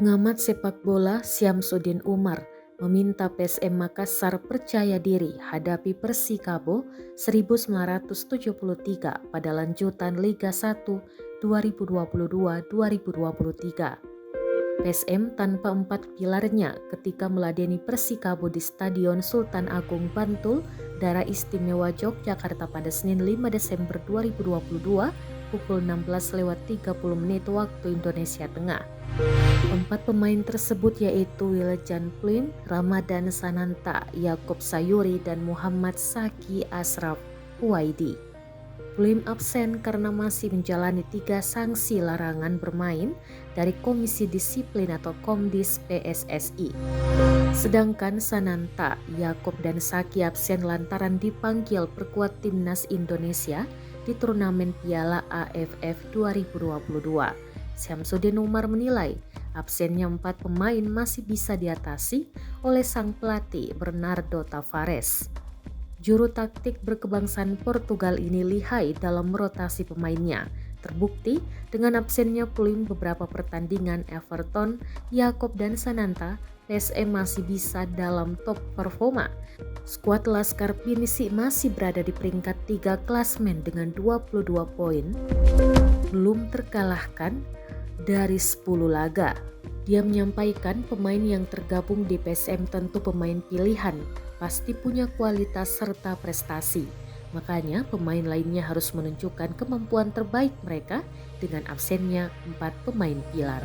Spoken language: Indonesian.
Pengamat sepak bola Syamsuddin Umar meminta PSM Makassar percaya diri hadapi Persikabo 1973 pada lanjutan Liga 1 2022-2023. PSM tanpa empat pilarnya ketika meladeni Persikabo di Stadion Sultan Agung Bantul, Daerah Istimewa Yogyakarta pada Senin 5 Desember 2022 pukul 16.30 waktu Indonesia Tengah. Empat pemain tersebut yaitu Wiljan Plim, Ramadan Sananta, Yakob Sayuri, dan Muhammad Saki Ashraf Huwaidi. Plim absen karena masih menjalani 3 sanksi larangan bermain dari Komisi Disiplin atau Komdis PSSI. Sedangkan Sananta, Yakob, dan Saki absen lantaran dipanggil perkuat timnas Indonesia di turnamen Piala AFF 2022. Syamsuddin Umar menilai absennya 4 pemain masih bisa diatasi oleh sang pelatih Bernardo Tavares. Juru taktik berkebangsaan Portugal ini lihai dalam merotasi pemainnya. Terbukti dengan absennya Plim beberapa pertandingan Everton, Yakob, dan Sananta, PSM masih bisa dalam top performa. Skuad Laskar Pinisi masih berada di peringkat 3 klasmen dengan 22 poin, belum terkalahkan dari 10 laga. Dia menyampaikan pemain yang tergabung di PSM tentu pemain pilihan, pasti punya kualitas serta prestasi. Makanya pemain lainnya harus menunjukkan kemampuan terbaik mereka dengan absennya 4 pemain pilar.